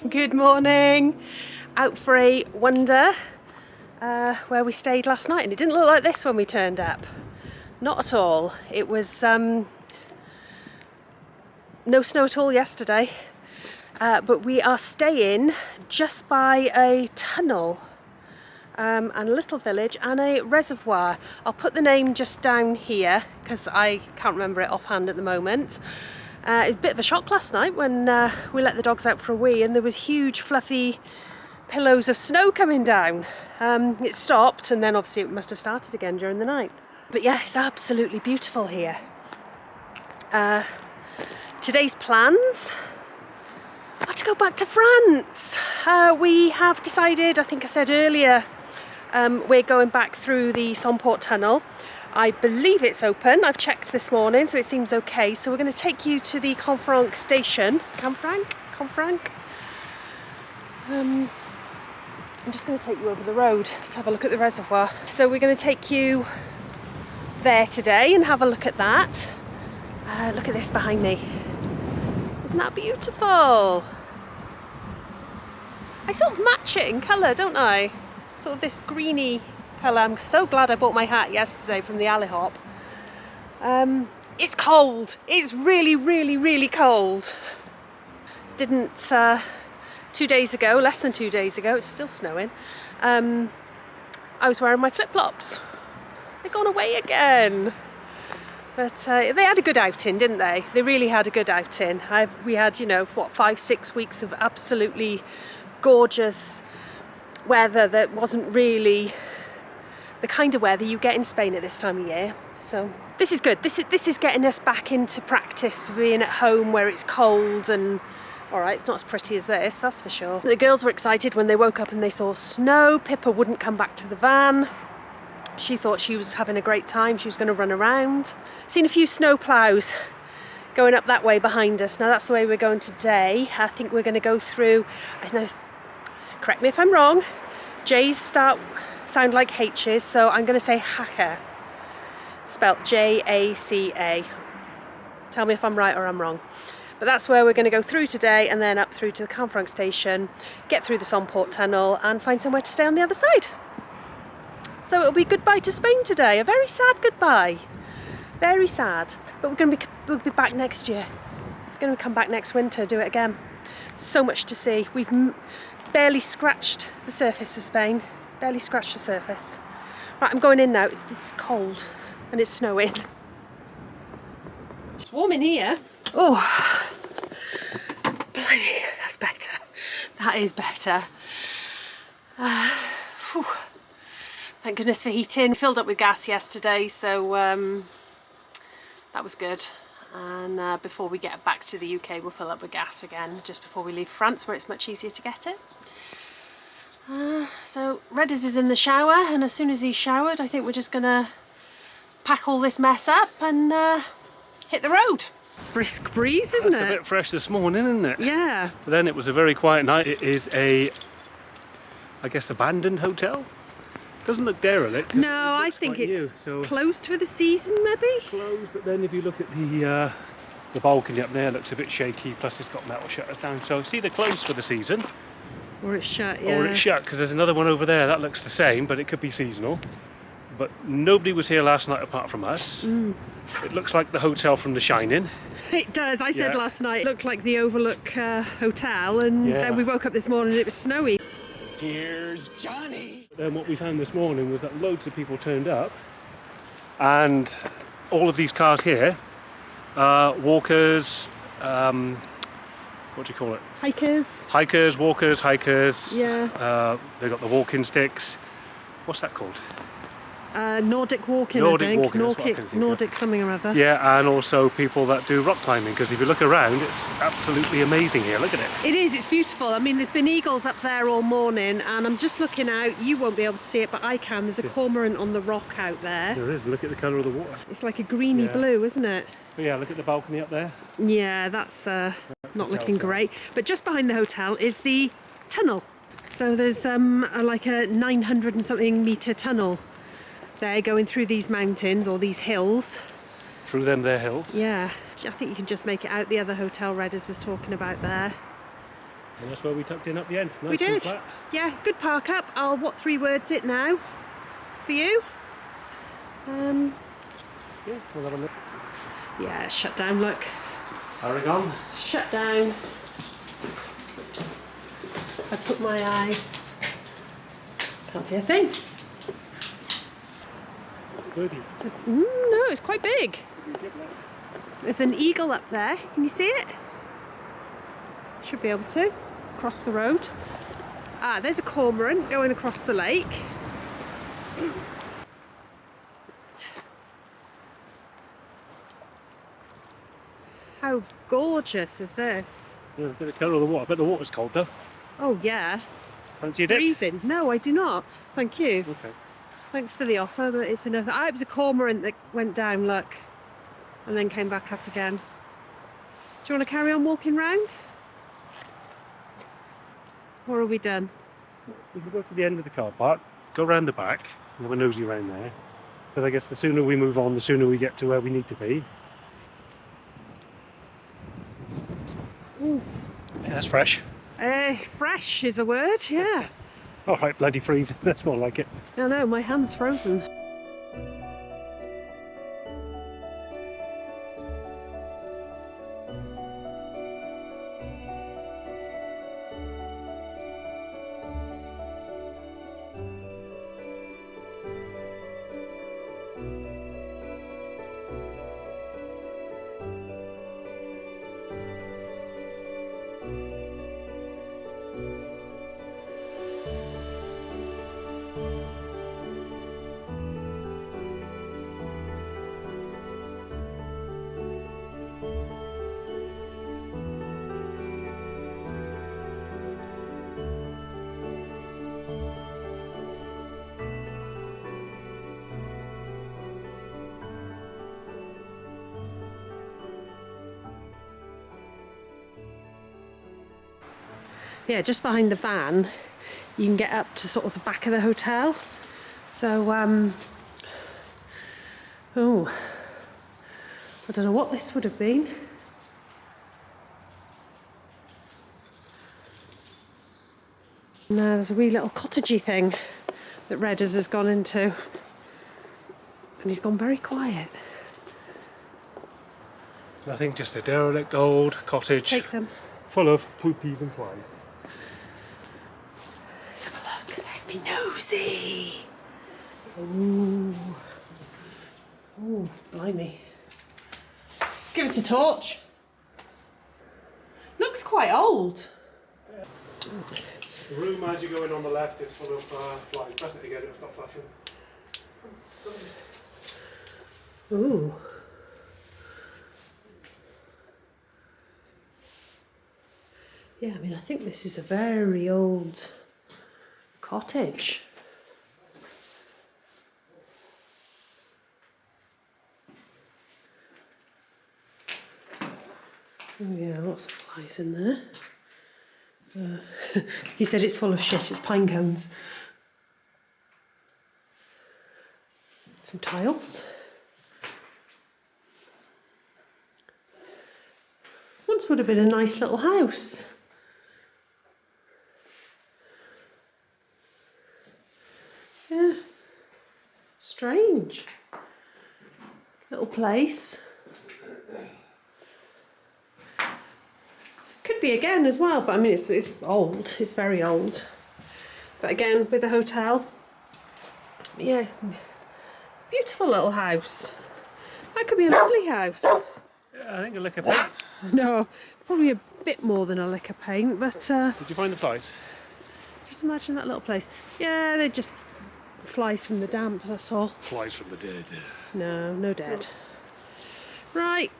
Good morning. Out for a wander where we stayed last night, and it didn't look like this when we turned up. Not at all. It was no snow at all yesterday, but we are staying just by a tunnel and a little village and a reservoir. I'll put the name just down here because I can't remember it offhand at the moment. It was a bit of a shock last night when we let the dogs out for a wee and there was huge fluffy pillows of snow coming down. It stopped and then obviously it must have started again during the night. But yeah, it's absolutely beautiful here. Today's plans are to go back to France. We have decided, I think I said earlier, we're going back through the Somport tunnel. I believe it's open. I've checked this morning, so it seems okay. So we're going to take you to the Canfranc station. Canfranc? I'm just going to take you over the road to have a look at the reservoir. So we're going to take you there today and have a look at that. Look at this behind me. Isn't that beautiful? I sort of match it in colour, don't I? Sort of this greeny colour. I'm so glad I bought my hat yesterday from the Alley Hop. It's cold. It's really, really, really cold. Didn't 2 days ago, less than 2 days ago, it's still snowing. I was wearing my flip-flops. They've gone away again. But they had a good outing, didn't they? They really had a good outing. We had, 5-6 weeks of absolutely gorgeous weather that wasn't really the kind of weather you get in Spain at this time of year. So this is good. This is getting us back into practice, being at home where it's cold and all right, it's not as pretty as this, that's for sure. The girls were excited when they woke up and they saw snow. Pippa wouldn't come back to the van. She thought she was having a great time. She was going to run around. Seen a few snow ploughs going up that way behind us. Now that's the way we're going today. I think we're going to go through, I know, correct me if I'm wrong, J's sound like H's, so I'm going to say Jaca, spelt J-A-C-A. Tell me if I'm right or I'm wrong. But that's where we're going to go through today, and then up through to the Canfranc station, get through the Somport tunnel and find somewhere to stay on the other side. So it'll be goodbye to Spain today, a very sad goodbye. Very sad. But we'll be back next year. We're going to come back next winter, do it again. So much to see. We've barely scratched the surface of Spain. Barely scratched the surface. Right, I'm going in now. It's cold and it's snowing. It's warm in here. Oh, blimey, that's better. That is better. Thank goodness for heating. Filled up with gas yesterday, so that was good. And before we get back to the UK, we'll fill up with gas again just before we leave France, where it's much easier to get it. So Redders is in the shower, and as soon as he's showered, I think we're just gonna pack all this mess up and hit the road. Brisk breeze, isn't it? It's a bit fresh this morning, isn't it? Yeah. But then it was a very quiet night. It is I guess, abandoned hotel. Doesn't look derelict. No, I think it's closed for the season, maybe? Closed, but then if you look at the balcony up there, it looks a bit shaky, plus it's got metal shutters down. So it's either closed for the season, or it's shut, yeah. Or it's shut, because there's another one over there that looks the same, but it could be seasonal. But nobody was here last night apart from us. It looks like the hotel from The Shining. It does. I said last night it looked like the Overlook Hotel, and then we woke up this morning and it was snowy. Here's Johnny. Then what we found this morning was that loads of people turned up, and all of these cars here are walkers, what do you call it? Hikers, walkers, hikers. Yeah. They've got the walking sticks. What's that called? Nordic walking, Nordic I think. walking, Nordic something or other. Yeah, and also people that do rock climbing, because if you look around, it's absolutely amazing here. Look at it. It is, it's beautiful. I mean, there's been eagles up there all morning, and I'm just looking out. You won't be able to see it, but I can. There's a cormorant on the rock out there. There is. Look at the colour of the water. It's like a greeny blue, isn't it? But yeah, look at the balcony up there. Yeah, that's not looking great. But just behind the hotel is the tunnel. So there's like a 900 and something metre tunnel there going through these mountains or these hills. Through them there hills? Yeah. I think you can just make it out the other hotel Redders was talking about there. And that's where we tucked in at the end. Nice We did. and flat. Yeah, good park up. I'll what 3 words it now for you. Yeah, we'll have a look. Yeah, shut down, look. Aragon. Shut down. I put my eye. Can't see a thing. Birdie. No, it's quite big. There's an eagle up there. Can you see it? Should be able to. It's across the road. Ah, there's a cormorant going across the lake. How gorgeous is this? Yeah, a bit of colour of the water. I bet the water's cold though. Oh yeah. Fancy a dip? Freezing. No, I do not. Thank you. Okay. Thanks for the offer, but it's enough. Ah, it was a cormorant that went down, look, and then came back up again. Do you want to carry on walking round? Or are we done? We can go to the end of the car park, go round the back, and have a nosy round there. Because I guess the sooner we move on, the sooner we get to where we need to be. Ooh. Yeah, that's fresh. Fresh is a word, yeah. Oh, right, bloody freezing. That's more like it. No, no, my hand's frozen. Yeah, just behind the van, you can get up to sort of the back of the hotel. So, oh, I don't know what this would have been. No, there's a wee little cottagey thing that Redders has gone into. And he's gone very quiet. Nothing, just a derelict old cottage Take them. full of poopies and flies. Let's have a look. Let's be nosy. Ooh. Ooh, blimey. Give us a torch. Looks quite old. The room as you go in on the left is full of flies. Press it again, it'll stop flashing. Ooh. Yeah, I mean, I think this is a very old cottage. Oh yeah, lots of flies in there. He said it's full of shit, it's pine cones. Some tiles. Once would have been a nice little house. Yeah, strange. Little place. Could be again as well, but I mean it's old, it's very old. But again, with the hotel, yeah, beautiful little house. That could be a lovely house. Yeah, I think a lick of paint. No, probably a bit more than a lick of paint, but Did you find the flies? just imagine that little place. Yeah, they're just flies from the damp, that's all. Flies from the dead. No, no dead. Right,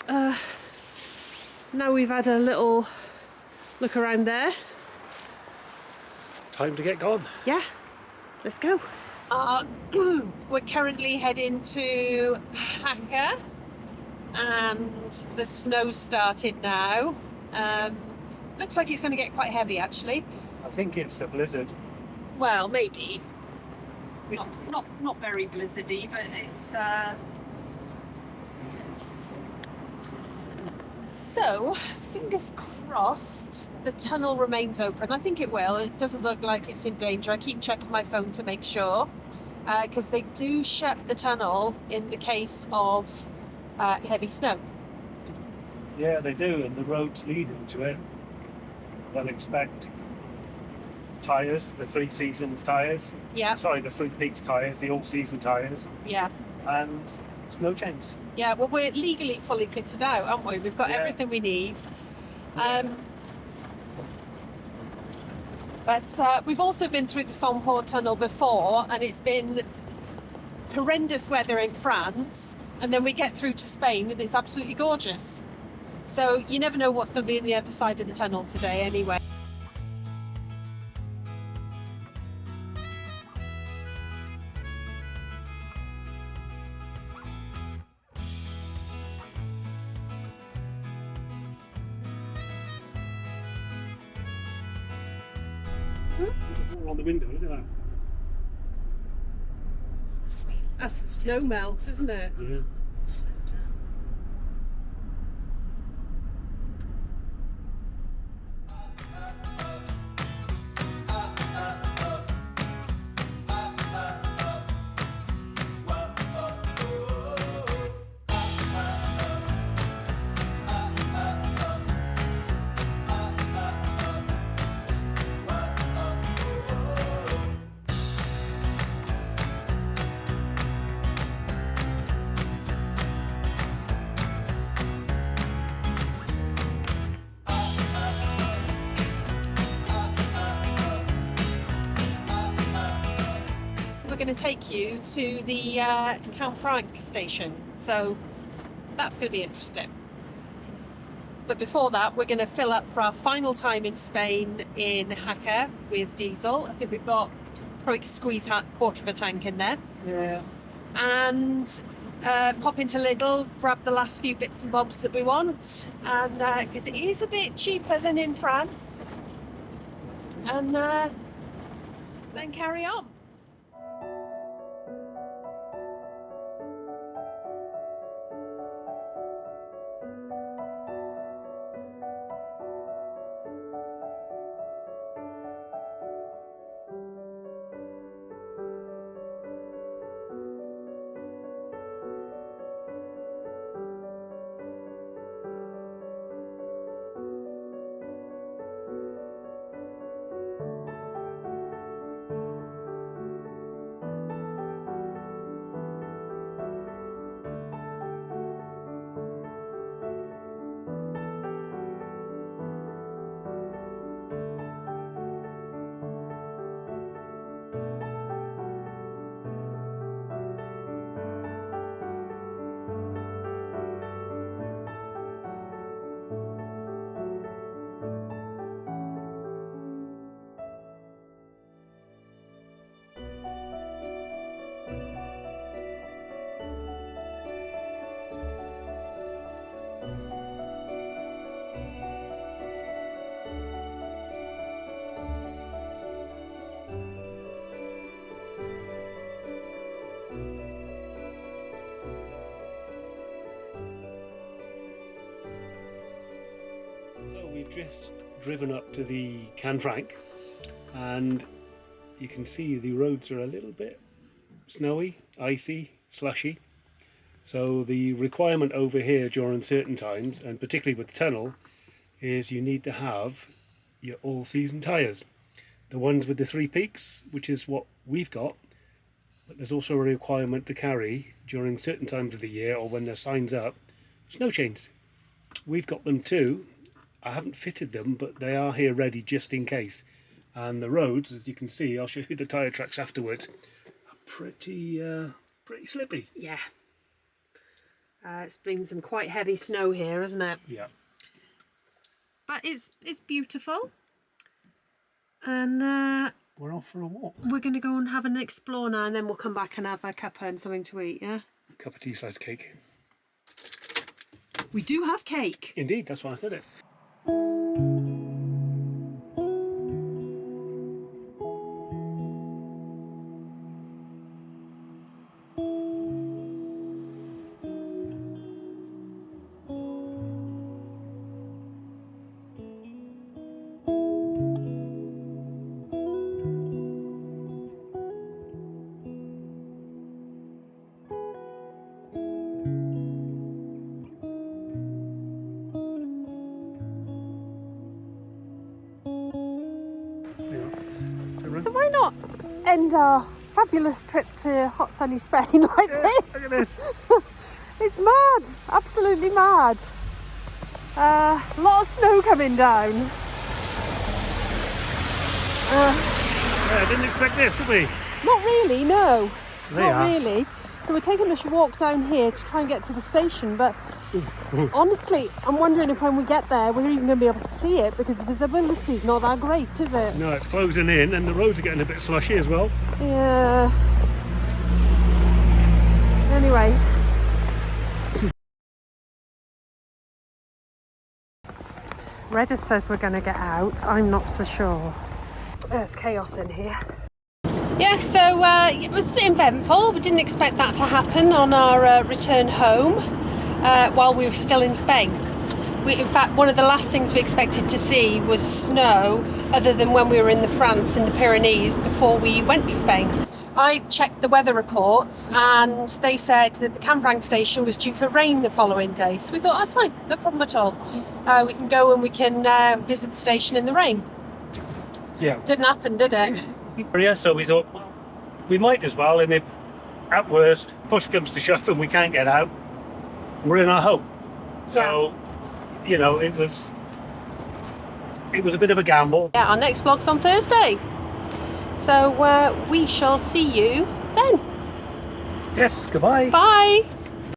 now we've had a little look around there. Time to get gone. Yeah, let's go. We're currently heading to Hacker and the snow started now. Looks like it's going to get quite heavy actually. I think it's a blizzard. Well, maybe. Not very blizzardy, but it's So, fingers crossed, the tunnel remains open. I think it will. It doesn't look like it's in danger. I keep checking my phone to make sure, because they do shut the tunnel in the case of heavy snow. Yeah, they do, and the roads leading to it, they'll expect tyres, the 3 seasons tyres. Yeah. Sorry, the 3 peaks tyres, the all-season tyres, Yeah. and snow chains. Yeah, well, we're legally fully kitted out, aren't we? We've got everything we need. But we've also been through the Somport tunnel before, and it's been horrendous weather in France, and then we get through to Spain and it's absolutely gorgeous. So you never know what's going to be on the other side of the tunnel today anyway. On the window, look at that. Sweet. That's the snow melts, isn't it? Yeah. We're going to take you to the Canfranc station, so that's going to be interesting. But before that, we're going to fill up for our final time in Spain in Jaca with diesel. I think we've got probably squeeze a quarter of a tank in there. Yeah. And pop into Lidl, grab the last few bits and bobs that we want, and because it is a bit cheaper than in France, and then carry on. So we've just driven up to the Canfranc, and you can see the roads are a little bit snowy, icy, slushy. So the requirement over here during certain times, and particularly with the tunnel, is you need to have your all-season tyres. The ones with the 3 peaks, which is what we've got, but there's also a requirement to carry during certain times of the year or when there's signs up, snow chains. We've got them too. I haven't fitted them, but they are here ready just in case. And the roads, as you can see, I'll show you the tyre tracks afterwards, are pretty slippy. Yeah. It's been some quite heavy snow here, hasn't it? Yeah. But it's beautiful. And We're off for a walk. we're going to go and have an explore now, and then we'll come back and have a cuppa and something to eat, yeah? Cup of tea, slice of cake. We do have cake. Indeed, that's why I said it. So why not end our fabulous trip to hot sunny Spain like this? Look at this. It's mad, absolutely mad. A lot of snow coming down. Yeah, I didn't expect this, did we? Not really, no. They Not are. really. So we're taking a walk down here to try and get to the station, but honestly, I'm wondering if when we get there we're even going to be able to see it, because the visibility is not that great, is it? No, it's closing in and the roads are getting a bit slushy as well. Yeah. Anyway. Regis says we're going to get out. I'm not so sure. There's chaos in here. Yeah, so it was eventful. We didn't expect that to happen on our return home while we were still in Spain. In fact, one of the last things we expected to see was snow, other than when we were in France in the Pyrenees before we went to Spain. I checked the weather reports and they said that the Canfranc station was due for rain the following day. So we thought, that's fine, no problem at all. We can go and we can visit the station in the rain. Yeah. Didn't happen, did it? Yeah, so we thought, well, we might as well, and if at worst, push comes to shove and we can't get out, we're in our home. So, you know, it was a bit of a gamble. Yeah, our next vlog's on Thursday. So we shall see you then. Yes, goodbye. Bye.